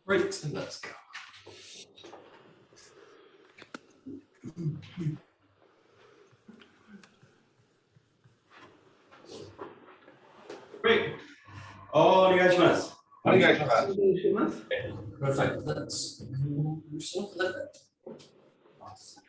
Great, and let's go. Great. お願いします。お願いします。Perfect. Let's move yourself a little bit. Awesome.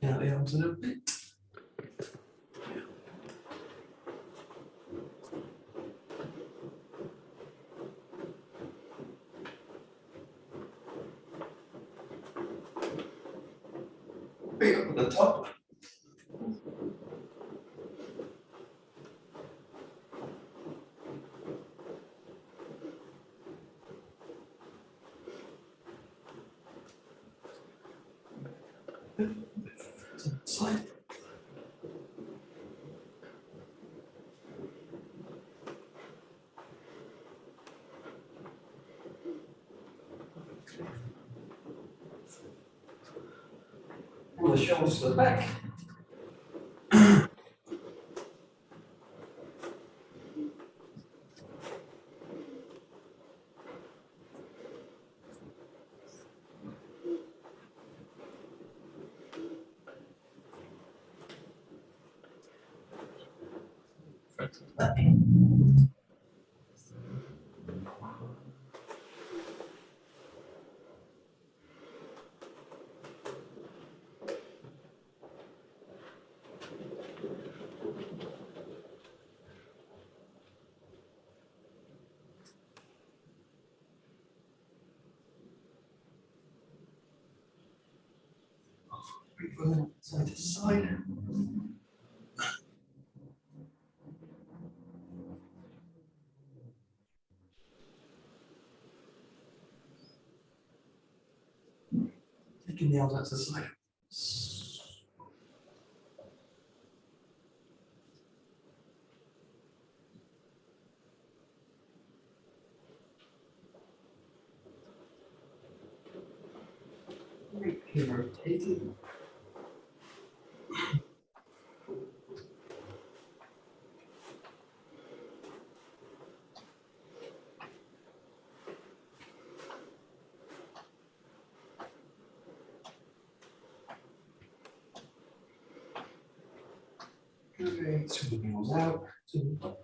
Now, arms a little bit. Bring up at the top. Side. Pull the shoulders to the back. Front to the back. Side to side. Take your nails out to the side. Keep rotating. Okay, swing the nails out. Swing the top.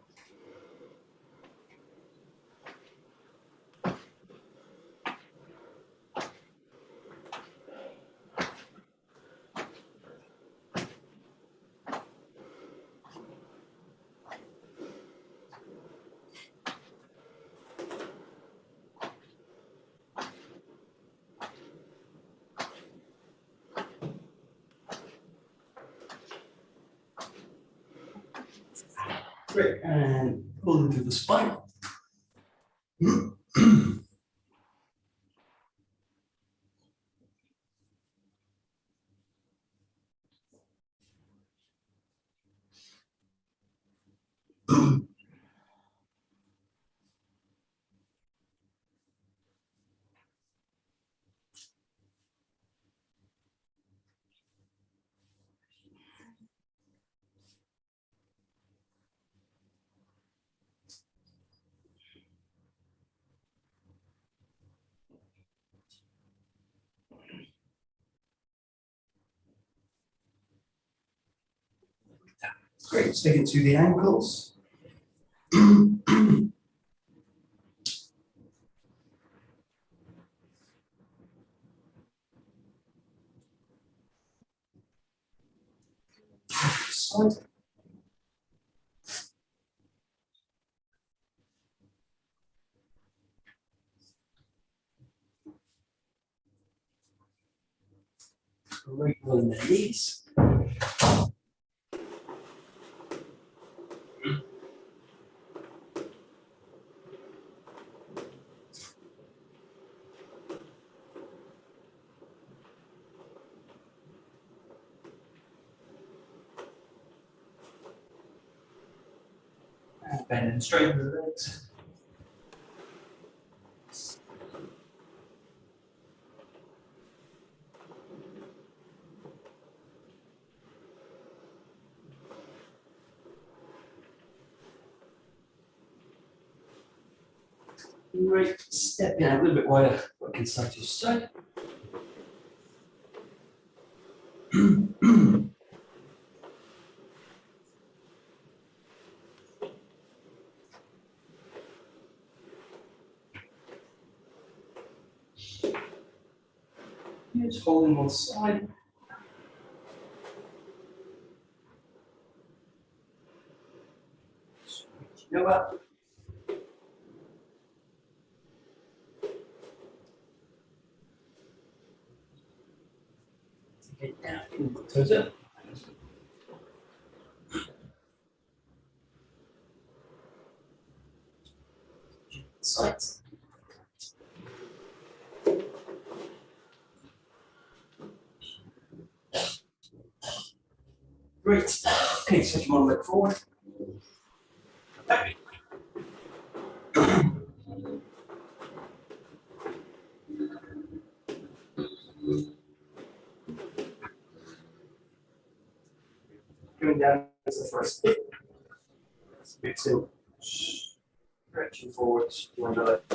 Great, and pull into the spine. Great, stick it to the ankles. Side. Great, rolling the knees. bend and straighten the legs. Great. Step in a little bit wider, working side to side. Just holding one side. Go up. Take it down. Toes up. Sides. Great. Okay, switch one leg forward. Back. Going down is the first bit. Big two. Stretching forwards, one to left.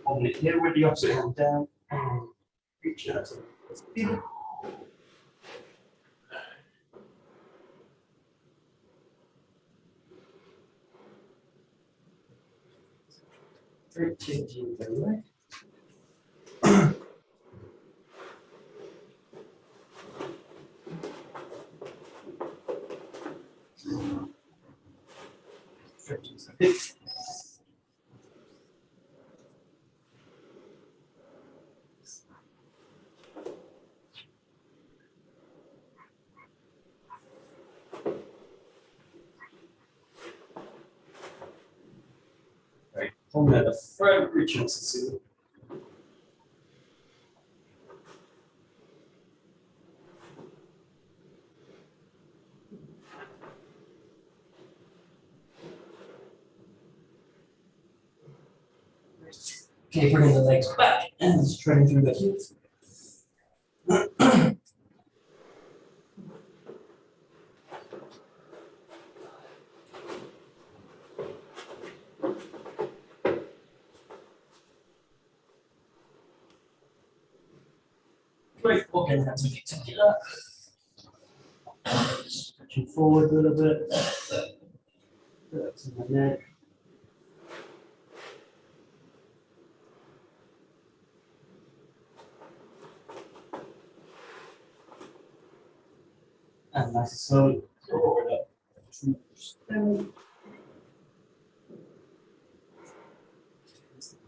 Hold it here with the opposite hand down and reach out to the speed. Changing the leg. Stretching the hip. Right, hold at the front, reach out to the okay, bringing the legs back and straighten through the heels. Great, okay, hands and feet together. Stretching forward a little bit. Relaxing the neck. And nice and slowly forward up. Down.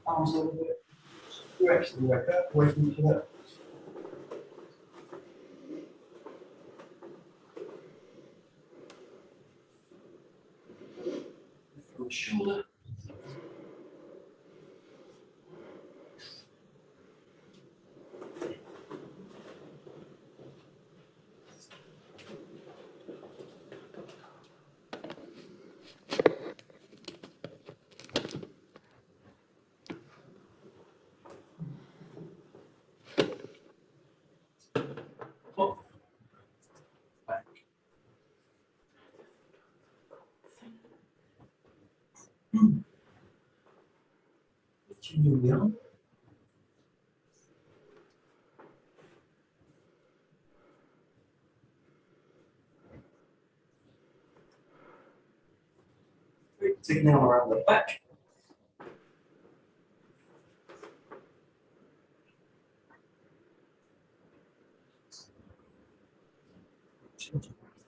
Arms a little bit. Stretch the leg up, away from each other. From the shoulder. Up. Back. Continue down. Take now around the back.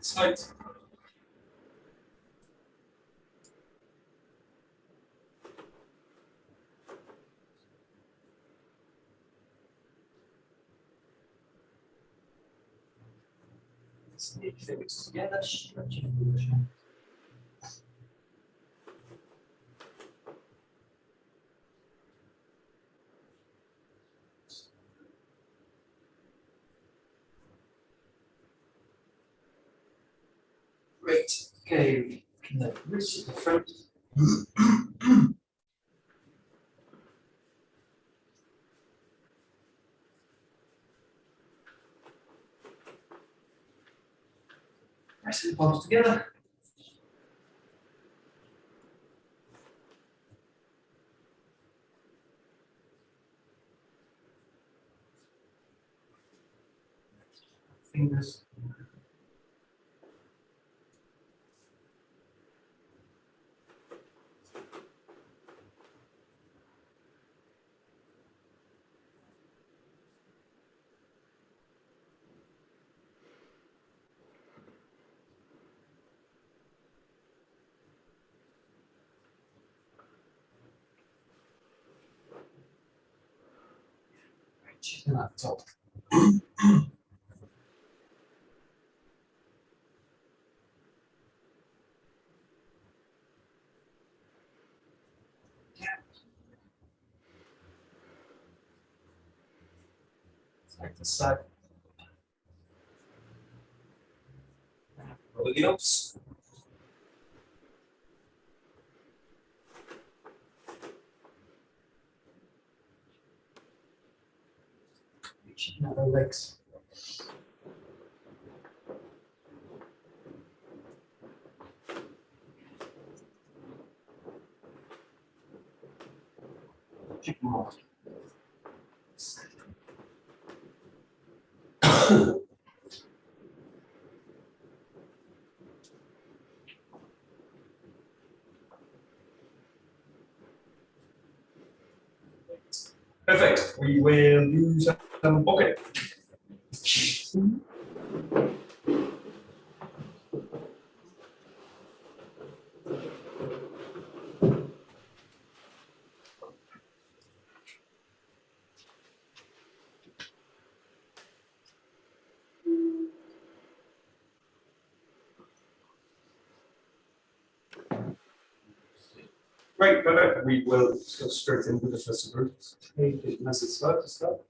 Sides. Snake fingers together, stretching the motion. Okay, the wrist at the front. Pressing the palms together. Fingers. Chin up top. Side to side. Roll the ups. Reaching out the legs. Keep them off. Perfect. We will use pocket. Great, perfect. We will go straight into the first group. Take it nice and slow to start.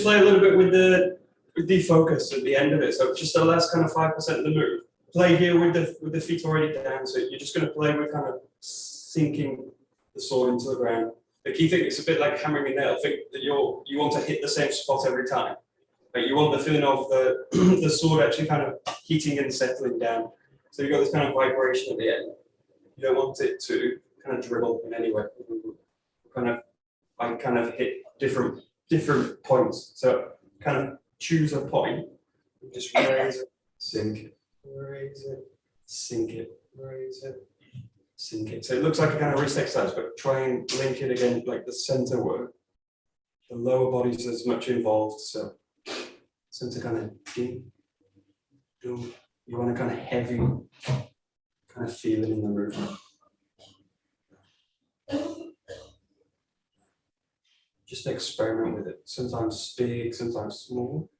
just play a little bit with the focus at the end of it. So just the last kind of 5% of the move. Play here with the feet already down. So you're just going to play with kind of sinking the sword into the ground. The key thing is a bit like hammering a nail. Think that you want to hit the same spot every time. But you want the feeling of the sword actually kind of heating and settling down. So you've got this kind of vibration at the end. You don't want it to kind of dribble in any way. I kind of hit different points. So kind of choose a point, just raise it, sink it, raise it, sink it, raise it, sink it. So it looks like a kind of wrist exercise, but try and link it again like the center work. The lower body's as much involved, so center kind of ding, do. You want a kind of heavy kind of feeling in the movement. Just experiment with it. Sometimes big, sometimes small.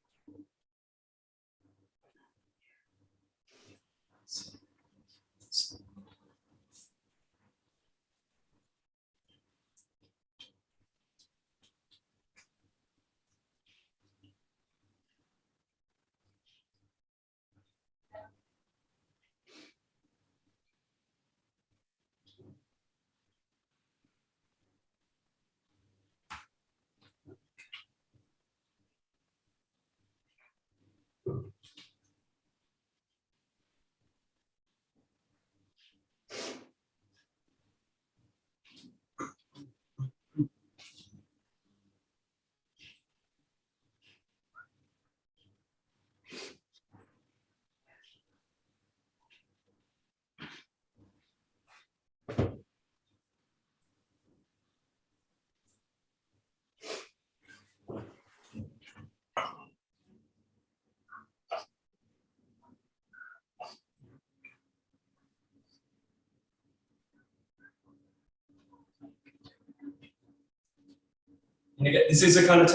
And again, this is a kind of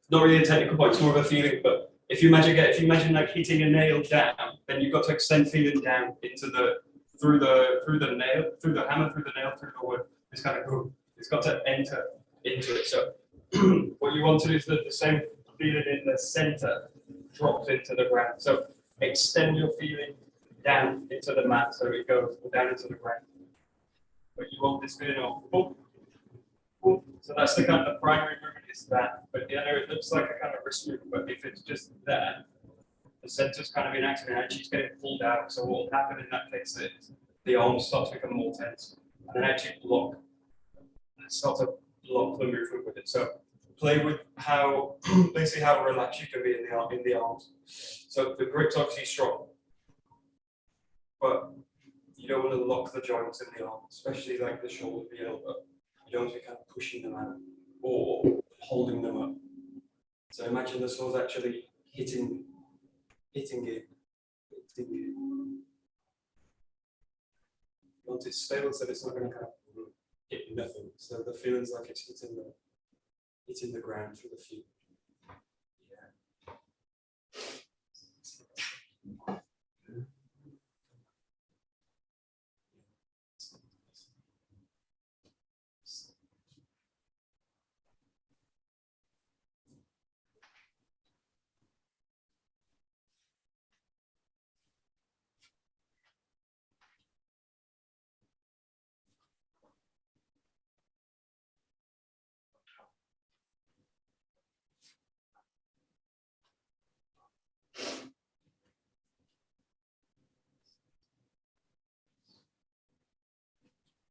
not really a technical point, it's more of a feeling. But if you imagine like hitting a nail down, then you've got to extend feeling down into through the nail, through the hammer, through the nail, through the wood. It's kind of cool. It's got to enter into it. So what you want to do is that the same feeling in the center drops into the ground. So extend your feeling down into the mat, so it goes down into the ground. But you want this feeling of boom, boom. So that's the kind of primary movement is that. But the other, it looks like a kind of wrist movement, but if it's just there, the center's kind of inactive and actually it's getting pulled out. So what will happen in that case is the arms start to become more tense and then actually block. And start to block the movement with it. So play with how basically how relaxed you can be in the arms. So the grip's obviously strong, but you don't want to lock the joints in the arm, especially like the shoulder, the elbow. You don't want to be kind of pushing them out or holding them up. So imagine the sword's actually hitting it. Once it's stable, so it's not going to kind of hit nothing. So the feeling's like it's hitting the ground through the feet. Yeah.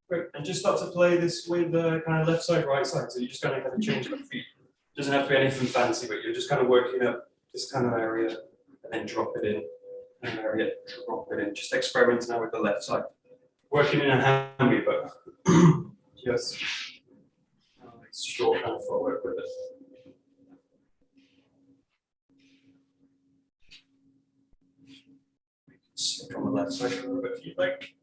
Great. And just start to play this with the kind of left side, right side. So you just kind of change the feet. It doesn't have to be anything fancy, but you're just kind of working up this kind of area and then drop it in. An area, drop it in. Just experiment now with the left side. Working in a hammy, but just short kind of footwork with it. Stick on the left side a little bit if you like.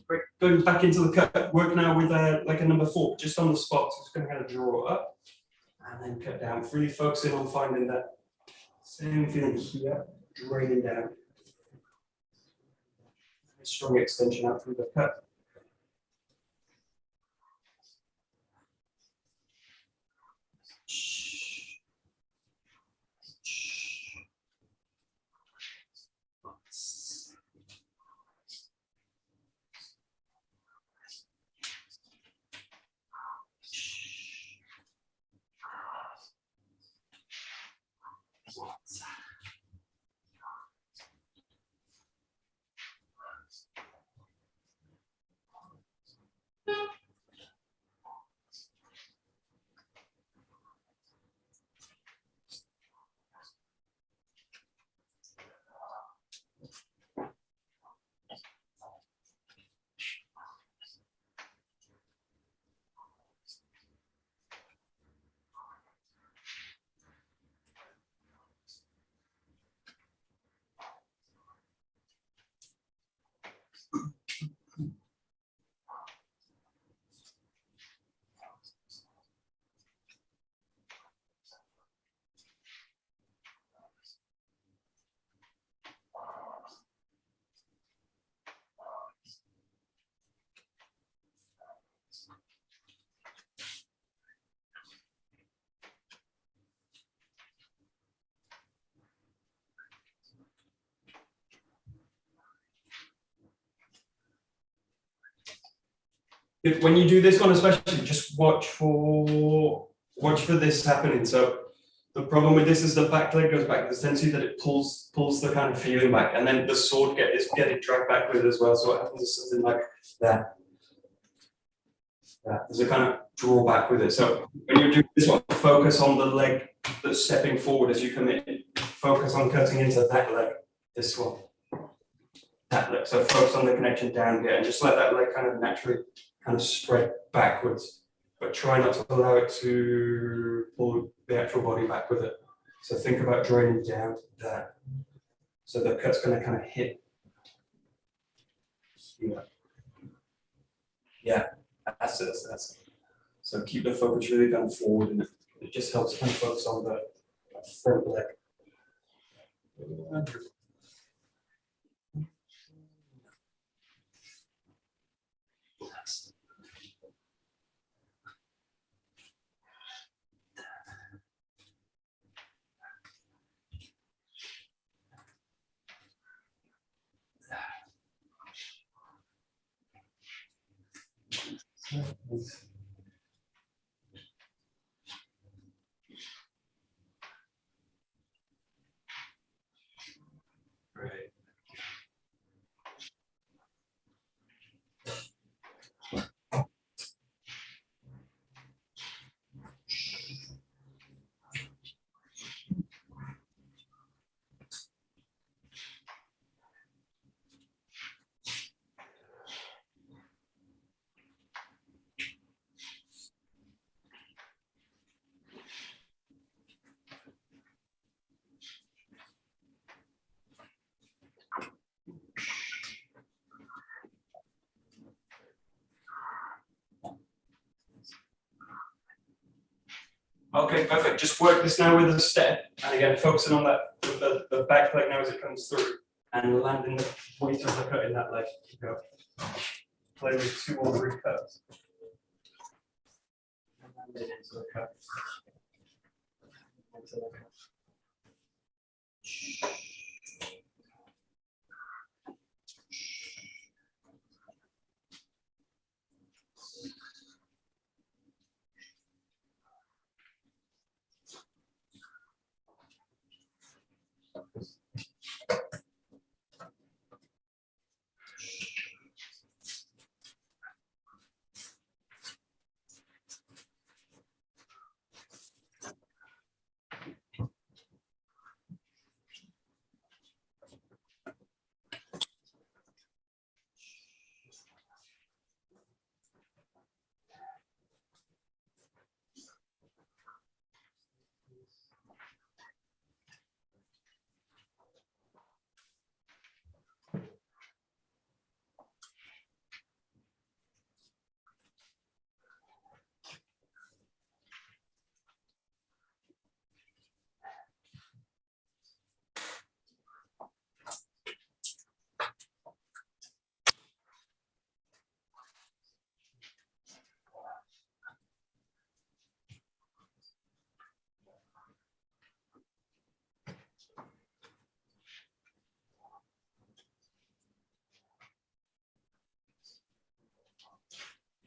Great. Going back into the cut, work now with like a number 4, just on the spot. So just going to kind of draw up and then cut down. Really focusing on finding that same feeling here, draining down. Strong extension out through the cut. When you do this one, especially, just watch for this happening. So the problem with this is the back leg goes back. There's tendency that it pulls the kind of feeling back, and then the sword is getting dragged back with it as well. So what happens is something like that. There's a kind of drawback with it. So when you're doing this one, focus on the leg that's stepping forward as you come in. Focus on cutting into that leg. This one. That leg. So focus on the connection down here, and just let that leg kind of naturally kind of spread backwards, but try not to allow it to pull the actual body back with it. So think about draining down there. So the cut's going to kind of hit here. Yeah, that's it. So keep the focus really down forward, and it just helps kind of focus on the front leg. Right. Okay, perfect. Just work this now with a step, and again, focusing on that the back leg now as it comes through, and landing the weight of the cut in that leg. Go. Play with 2 or 3 cuts. And land it into the cut. Into the cut.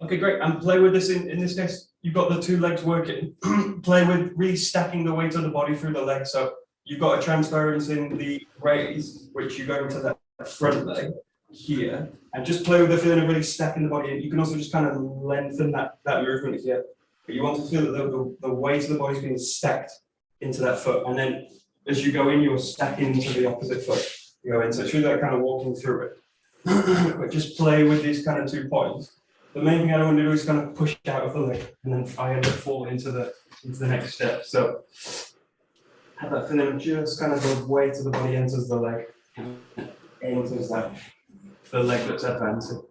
Okay, great. And play with this in this case. You've got the two legs working. Play with restacking the weight of the body through the legs. So you've got a transference in the raise, which you go into that front leg here, and just play with the feeling of really stacking the body. And you can also just kind of lengthen that movement here. But you want to feel that the weight of the body is being stacked into that foot. And then as you go in, you're stacking into the opposite foot. You go in. So it's really like kind of walking through it. But just play with these kind of 2 points. The main thing I don't want to do is kind of push out of the leg, and then I end up falling into the next step. So have that feeling of just kind of the weight of the body enters the leg, and enters that the leg that's advancing.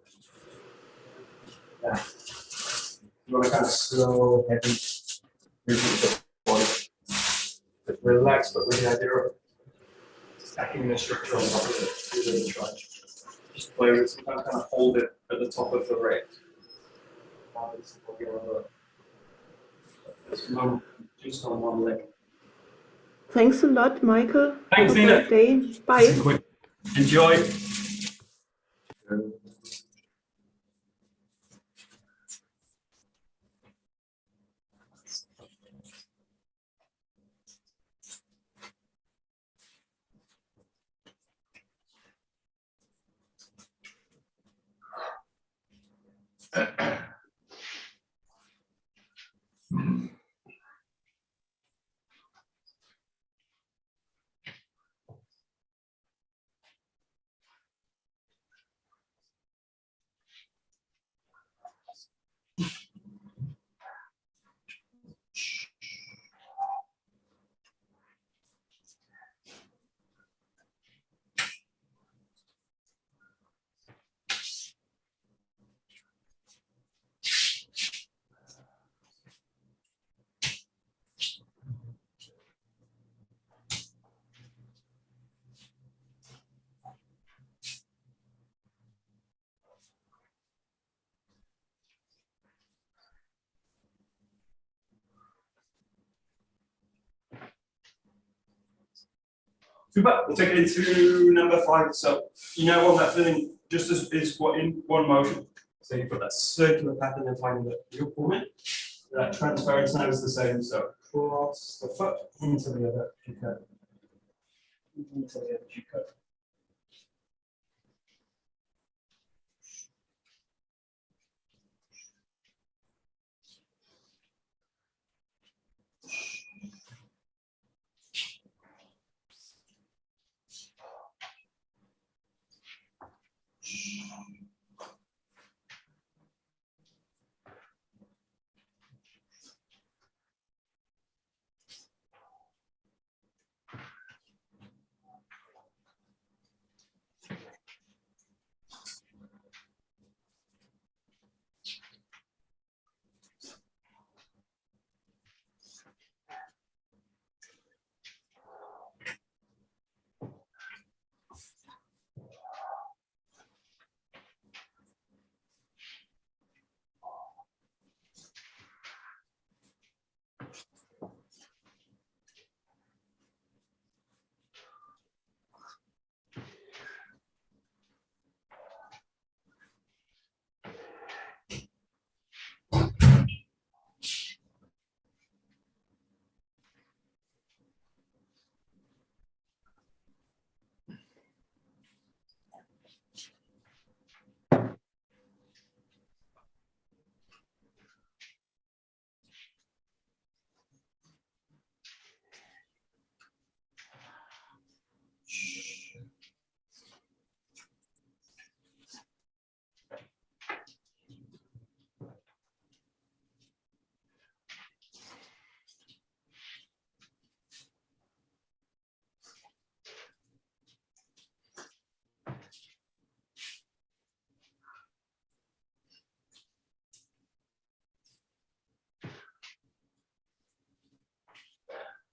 Yeah. You want to kind of slow, heavy movement of the body. But relax, but with the idea of stacking the structure on top of it. Really try. Just play with it, kind of hold it at the top of the raise. Just on one leg. Thanks a lot, Michael. Thanks, Have a Nina. great day. Bye. Enjoy. Super. We'll take it into number 5. So you now want that feeling just as is in one motion. So you put that circular pattern and finding the real movement. That transference now is the same. So cross the foot into the other G-curve. Into the other G-curve.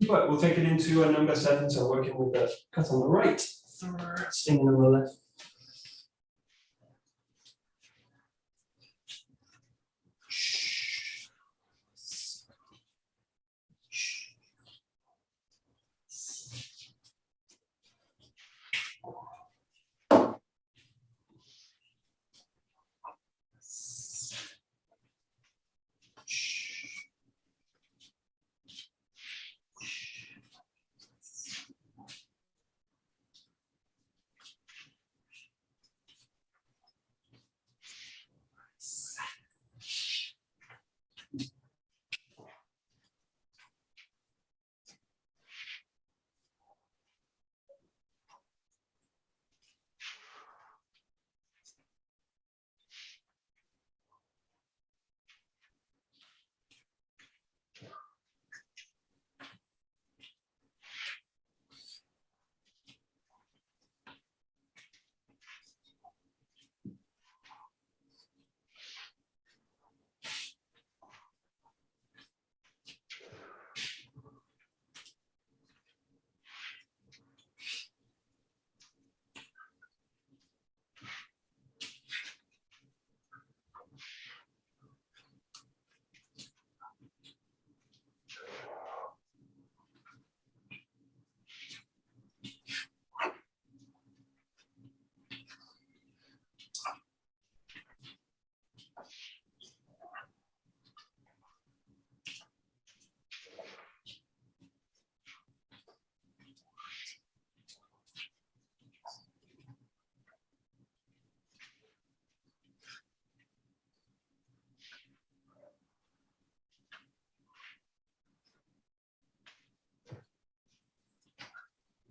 But we'll take it into a number 7, so working with the cut on the right, thrusting on the left.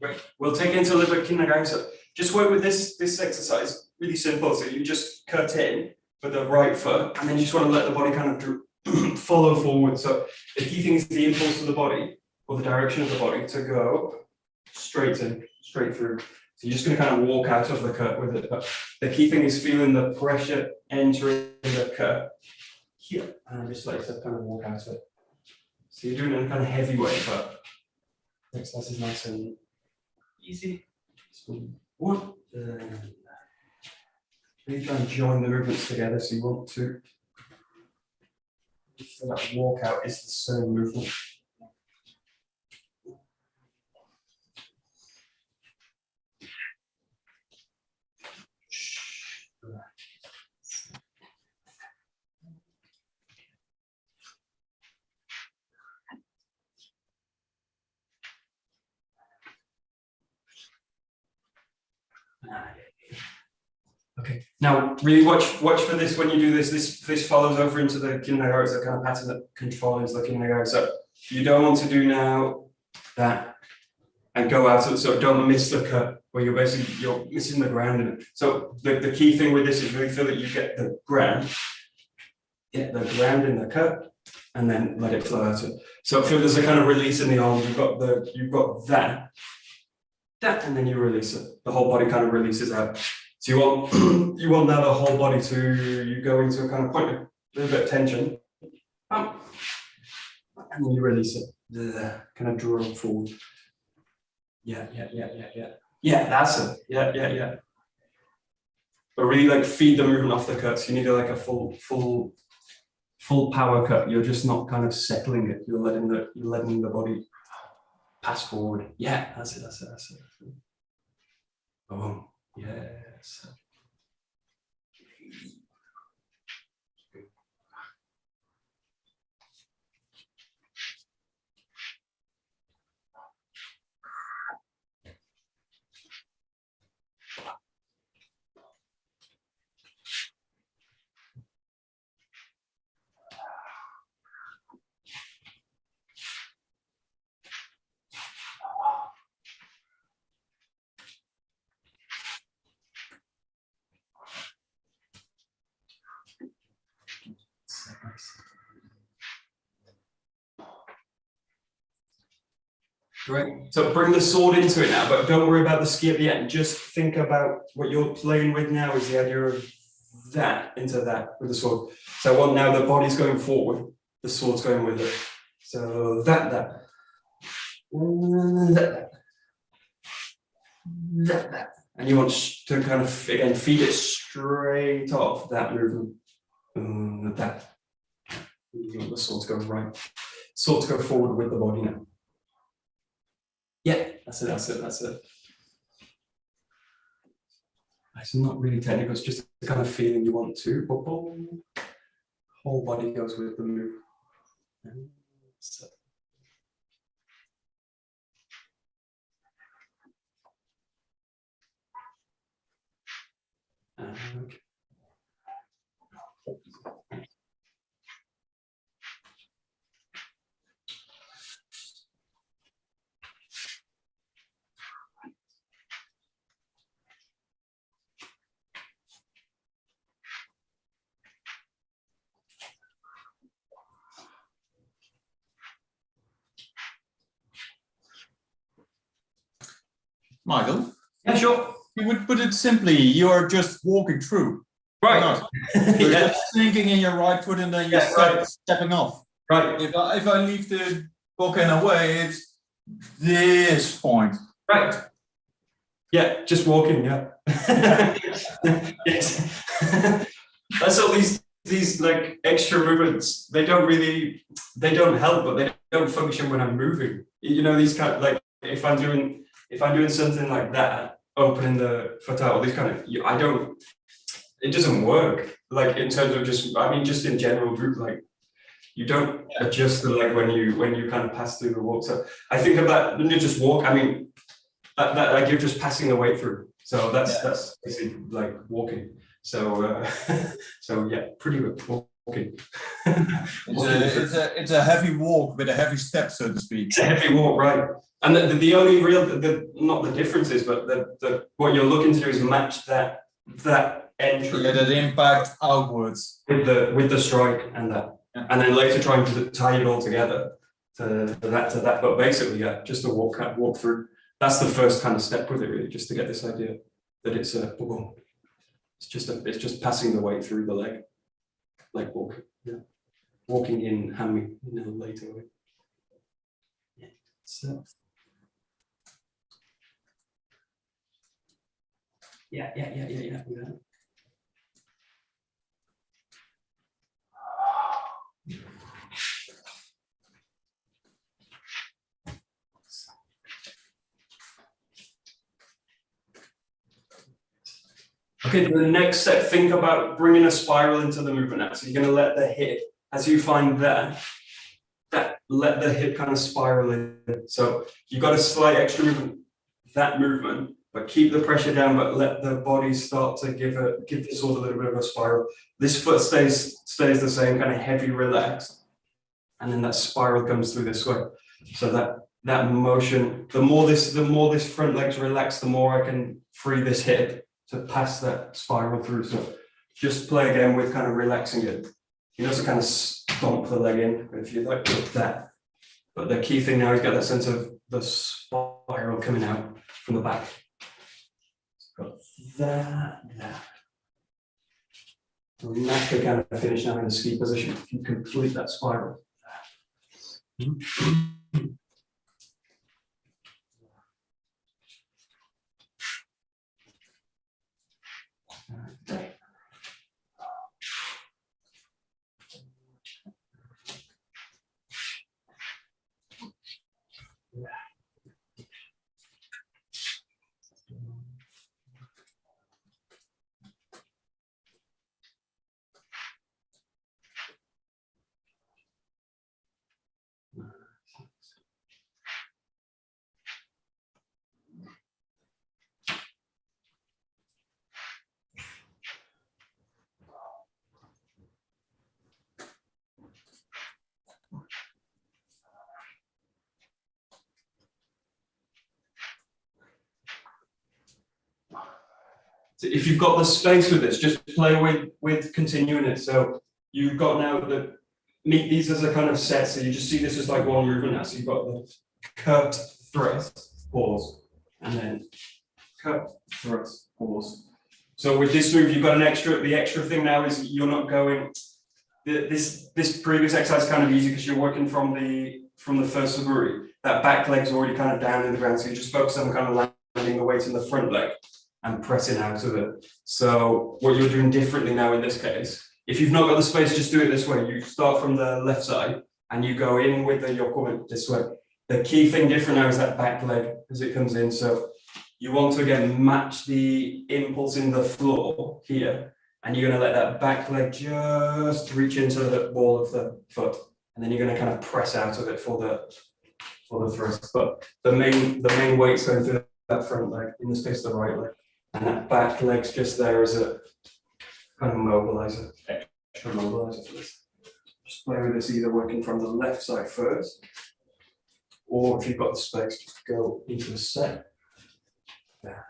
Right. We'll take it into a little bit of kindergarten. So just work with this exercise. Really simple. So you just cut in with the right foot, and then you just want to let the body kind of follow forward. So the key thing is the impulse of the body, or the direction of the body, to go straight in, straight through. So you're just going to kind of walk out of the cut with it. But the key thing is feeling the pressure entering the cut here, and just like to kind of walk out of it. So you're doing it in a kind of heavy way, but the exercise is nice and easy. So one, really try and join the movements together. So you want to, so that walk out is the same movement. Okay. Now, really watch for this when you do this. This follows over into the 𝒂𝒂𝒂𝒂, so kind of pattern that controls the 𝒂𝒂𝒂𝒂𝒂. So you don't want to do now that and go out of it. So don't miss the cut where you're missing the ground in it. So the key thing with this is really feel that you get the ground in the cut, and then let it flow out. So feel there's a kind of release in the arms. You've got that, and then you release it. The whole body kind of releases out. So you want now the whole body to go into a kind of point, a little bit of tension, and then you release it. Kind of draw it forward. Yeah. That's it. Yeah. But really like feed the movement off the cut. So you need like a full power cut. You're just not kind of settling it. You're letting the body pass forward. Yeah, that's it. Oh, yes. Great. So bring the sword into it now, but don't worry about the ski at the end. Just think about what you're playing with now is the idea of that into that with the sword. So I want now the body's going forward, the sword's going with it. So that. And you want to kind of, again, feed it straight off that movement. That. You want the sword to go right. Sword to go forward with the body now. Yeah, that's it. It's not really technical, it's just the kind of feeling you want to. Whole body goes with the move. So. Okay. Michael? Yeah, sure. You would put it simply, you are just walking through. Right. You're just sinking in your right foot and then you're stepping off. Right. If I leave the walking away, it's this point. Right. Yeah, just walking, yeah. Yes. That's all these like extra movements, they don't help, but they don't function when I'm moving. You know, these kind of like if I'm doing something like that, opening the foot out, these kind of, it doesn't work. Like in terms of just in general group, like you don't adjust the leg when you kind of pass through the walk. So I think about when you just walk, I mean, that like you're just passing the weight through. So that's basically like walking. So so yeah, pretty good walking. It's a heavy walk with a heavy step, so to speak. It's a heavy walk, right? And the only real, not the differences, but what you're looking to do is match that entry. Yeah, that impact outwards. With the strike and that. Yeah. And then later trying to tie it all together to that. But basically, yeah, just to walk through. That's the first kind of step with it, really, just to get this idea that it's just passing the weight through the leg, like walking. Yeah. Walking in hand in a later way. Yeah. So. Yeah. Okay, the next step, think about bringing a spiral into the movement now. So you're going to let the hip, as you find that let the hip kind of spiral in. So you've got a slight extra movement, that movement, but keep the pressure down, but let the body start to give this sort of a little bit of a spiral. This foot stays the same, kind of heavy, relaxed, and then that spiral comes through this way. So that motion, the more this front leg's relaxed, the more I can free this hip to pass that spiral through. So just play again with kind of relaxing it. You also kind of stomp the leg in if you like that. But the key thing now is get that sense of the spiral coming out from the back. Got that. And that's the kind of finish now in the ski position. If you complete that spiral. So if you've got the space with this, just play with continuing it. So you've got now meet these as a kind of set. So you just see this as like one movement now. So you've got the cut, thrust, pause, and then cut, thrust, pause. So with this move, you've got the extra thing now is you're not going. This previous exercise is kind of easy because you're working from the first 𝒂𝒂𝒂. That back leg's already kind of down in the ground. So you just focus on kind of landing the weight in the front leg and pressing out of it. So what you're doing differently now in this case, if you've not got the space, just do it this way. You start from the left side and you go in with the 𝒂𝒂𝒏 this way. The key thing different now is that back leg as it comes in. So you want to again match the impulse in the floor here, and you're going to let that back leg just reach into the ball of the foot, and then you're going to kind of press out of it for the thrust. But the main weight's going through that front leg, in this case the right leg. And that back leg's just there as a kind of mobilizer, extra mobilizer for this. Just play with this either working from the left side first, or if you've got the space, just go into the set. There.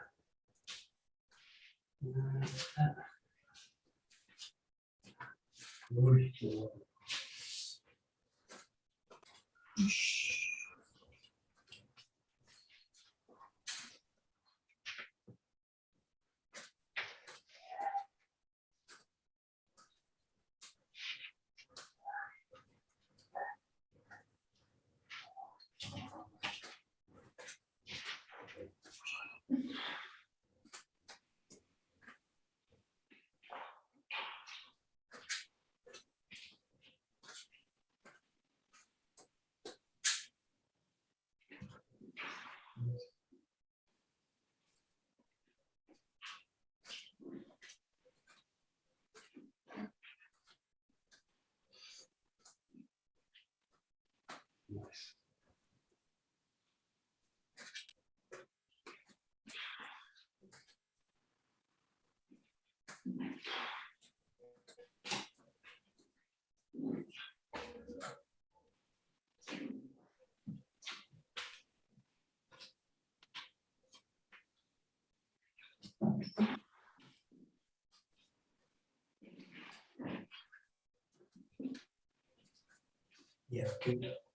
Yeah.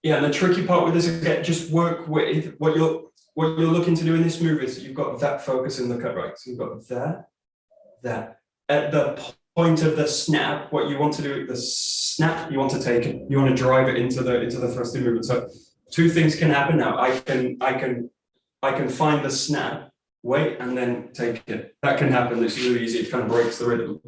Yeah, and the tricky part with this again, just work with what you're looking to do in this move is you've got that focus in the cut, right? So you've got that. At the point of the snap, what you want to do, the snap, you want to take it, you want to drive it into the thrusting movement. So two things can happen now. I can find the snap, wait, and then take it. That can happen. It's really easy. It kind of breaks the rhythm.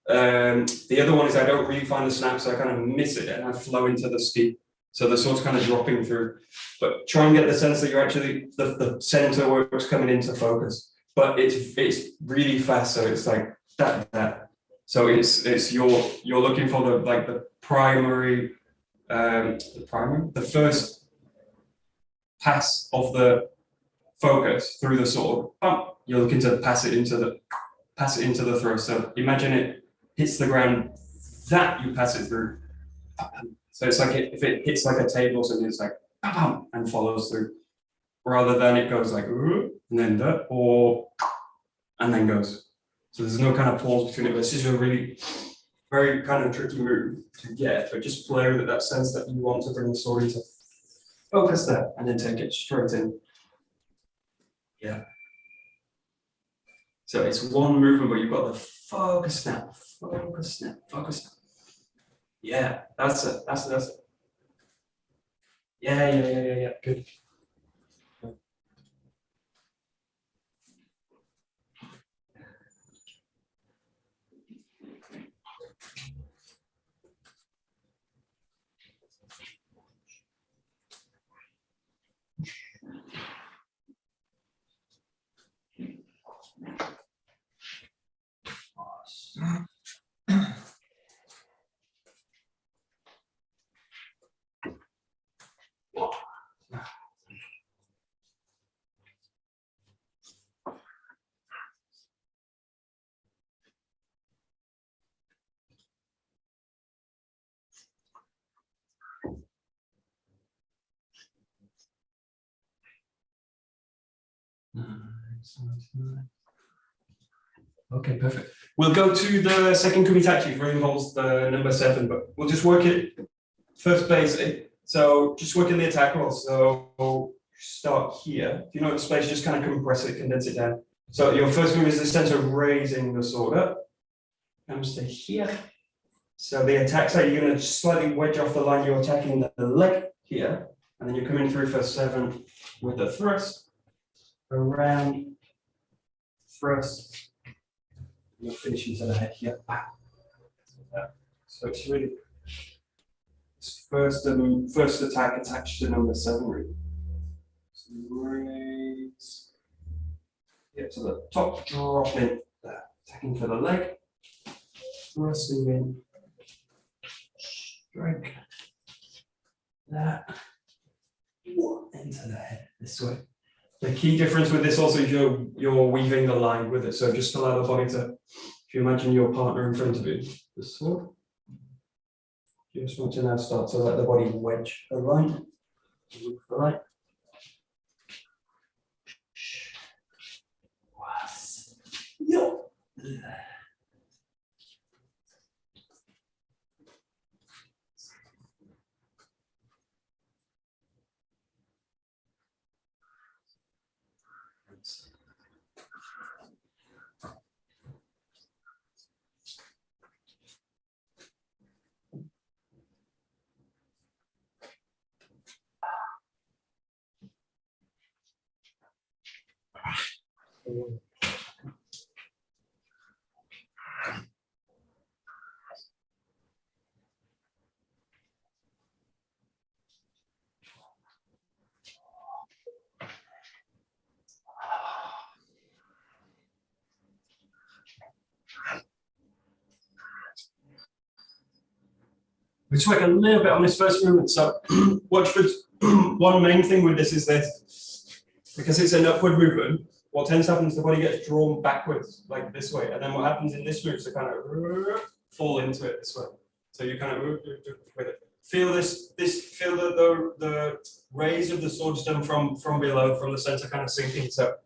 The other one is I don't really find the snap, so I kind of miss it and I flow into the ski. So the sword's kind of dropping through. But try and get the sense that you're actually the center work's coming into focus. But it's really fast, so it's like that. So it's you're looking for the primary, the first pass of the focus through the sword. You're looking to pass it into the thrust. So imagine it hits the ground, that you pass it through. So it's like if it hits like a table or something, it's like and follows through, rather than it goes like and then that or and then goes. So there's no kind of pause between it. But this is a really very kind of tricky move to get, but just play with that sense that you want to bring the sword into focus there and then take it straight in. Yeah. So it's one movement, but you've got the focus snap, focus snap, focus snap. Yeah, that's it. That's it. Yeah. Good. Okay, perfect. We'll go to the second kumitachi, which involves the number 7, but we'll just work it first basic. So just working the attack roll. So start here. If you know the space, just kind of compress it, condense it down. So your first move is the center, raising the sword up. Comes to here. So the attack side, you're going to slightly wedge off the line. You're attacking the leg here, and then you're coming through for 7 with the thrust. Around, thrust. You're finishing to the head here. So it's really first attack attached to number 7 really. So raise, get to the top, drop in, attacking for the leg, thrusting in, strike, that, into the head this way. The key difference with this also is you're weaving the line with it. So just allow the body to, if you imagine your partner in front of you, the sword. You just want to now start to let the body wedge the line. Move the line. We talk a little bit on this first movement. So one main thing with this is this, because it's an upward movement, what tends to happen is the body gets drawn backwards, like this way. And then what happens in this move is to kind of fall into it this way. So you kind of with it. Feel feel the raise of the sword stem from below, from the center kind of sinking. So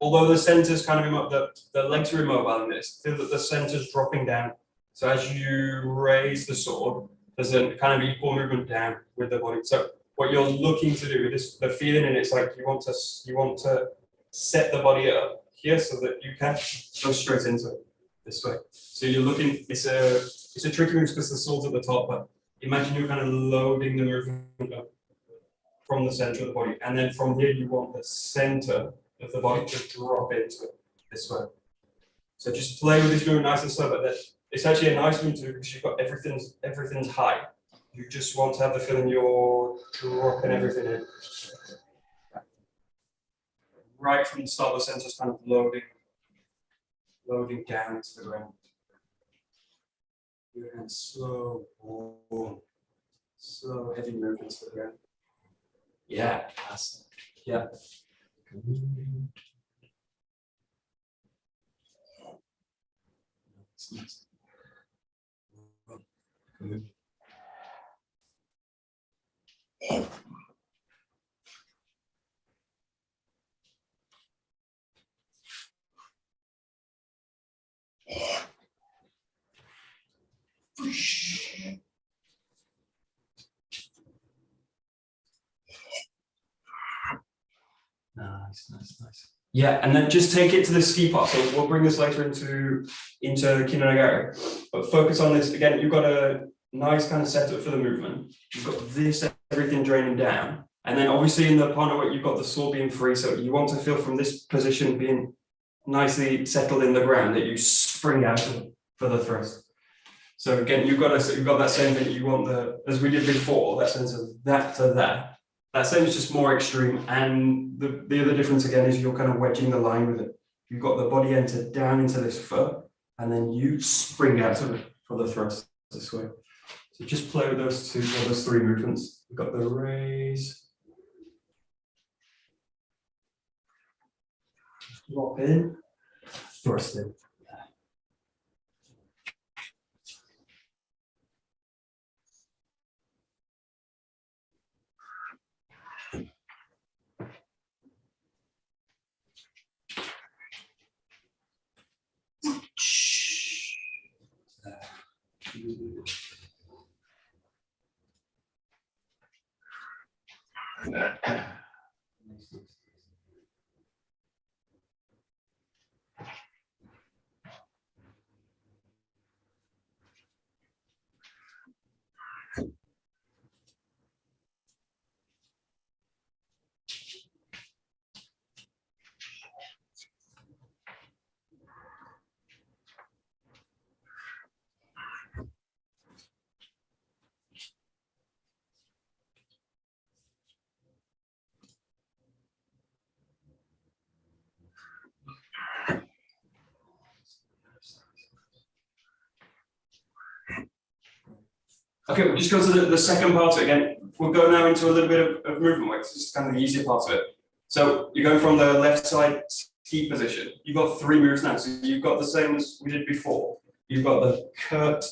although the center's kind of the legs are immobile in this, feel that the center's dropping down. So as you raise the sword, there's a kind of equal movement down with the body. So what you're looking to do with this, the feeling in it's like you want to set the body up here so that you can go straight into it this way. So you're looking, it's a tricky move because the sword's at the top, but imagine you're kind of loading the movement up from the center of the body. And then from here, you want the center of the body to drop into it this way. So just play with this movement nice and slow, but that it's actually a nice move too because you've got everything's high. You just want to have the feeling you're dropping everything in. Right from the start, the center's kind of loading down into the ground. And slow, slow, heavy movements to the ground. Yeah, awesome. Yeah. Nice. Good. Nice. Yeah, and then just take it to the ski part. So we'll bring this later into Kinonagari, but focus on this again. You've got a nice kind of setup for the movement. You've got this everything draining down, and then obviously in the partner you've got the sword being free. So you want to feel from this position being nicely settled in the ground that you spring out of it for the thrust. So again, you've got that same thing. You want as we did before, that sense of that to that. That same is just more extreme, and the other difference again is you're kind of wedging the line with it. You've got the body entered down into this foot, and then you spring out of it for the thrust this way. So just play with those three movements. We've got the raise, drop in, thrust in. Okay, we'll just go to the second part of it again. We'll go now into a little bit of movement work. This is kind of the easier part of it. So you're going from the left side ski position. You've got three moves now. So you've got the same as we did before. You've got the cut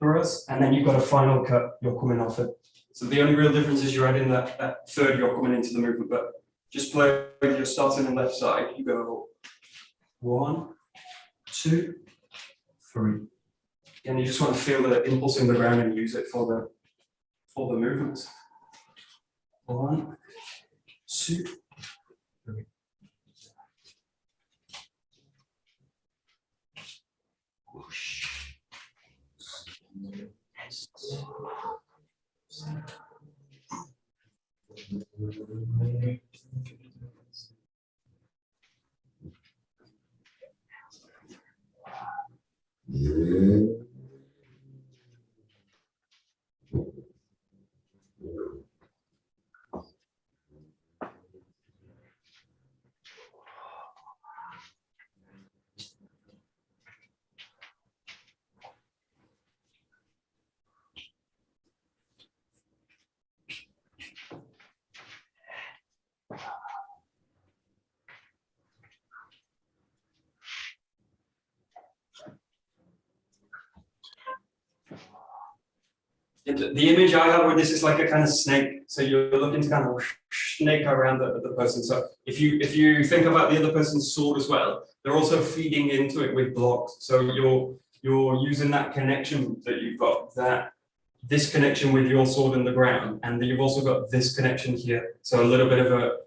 thrust, and then you've got a final cut. You're coming off it. So the only real difference is you're adding that third. You're coming into the movement, but just play with your starting on the left side. You go 1, 2, 3. And you just want to feel the impulse in the ground and use it for the movements. 1, 2, 3. Whoosh. The image I have with this is like a kind of snake. So you're looking to kind of snake around the person. So if you think about the other person's sword as well, they're also feeding into it with blocks. So you're using that connection that you've got, this connection with your sword in the ground, and then you've also got this connection here. So a little bit of a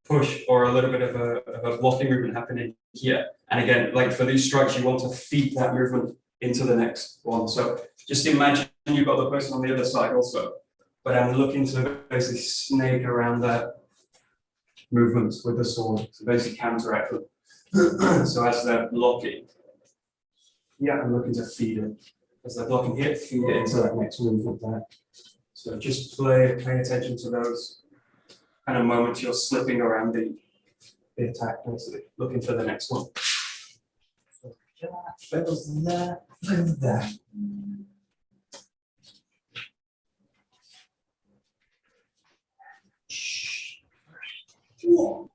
push or a little bit of a blocking movement happening here. And again, like for these strikes, you want to feed that movement into the next one. So just imagine you've got the person on the other side also, but I'm looking to basically snake around that movements with the sword to basically counteract them. So as they're blocking, yeah, I'm looking to feed it. As they're blocking here, feed it into that next movement there. So just pay attention to those kind of moments you're slipping around the attack, basically looking for the next one. So, yeah, feathers there, feathers there. Whoa.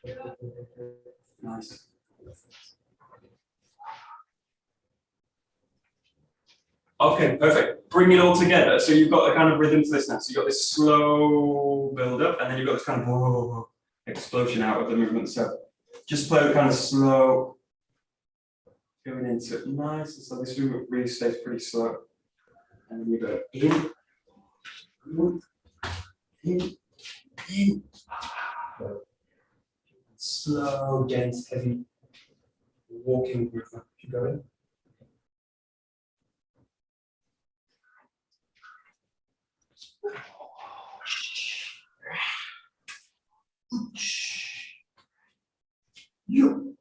Yeah. Nice. Okay, perfect. Bring it all together. So you've got a kind of rhythm to this now. So you've got this slow build up, and then you've got this kind of whoa, explosion out of the movement. So just play the kind of slow going into it. Nice. So this movement really stays pretty slow. And then you go in. Slow, dense, heavy walking movement. You go in. You.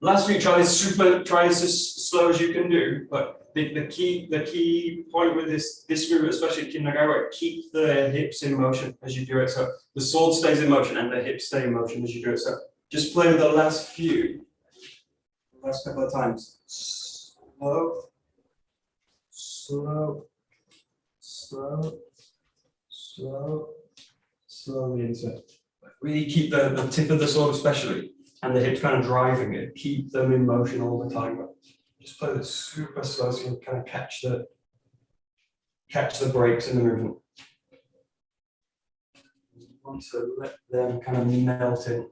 Last week, try this as slow as you can do. But the key point with this movement, especially Kin-no-Ga-Wa, keep the hips in motion as you do it. So the sword stays in motion and the hips stay in motion as you do it. So just play the last couple of times. Slow, slow, slow, slowly into it. Really keep the tip of the sword especially, and the hips kind of driving it. Keep them in motion all the time, but just play it super slow so you kind of catch the breaks in the movement. You want to let them kind of melt in.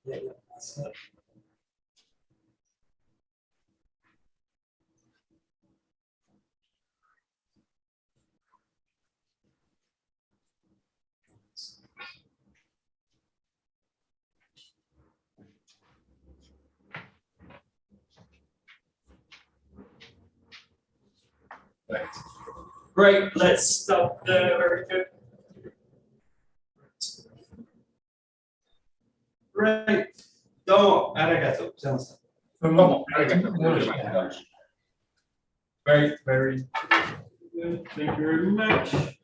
Yeah, that's it. Right. Great, let's stop there. Very good. Great. Domo, arigato. Very, very good. Thank you very much.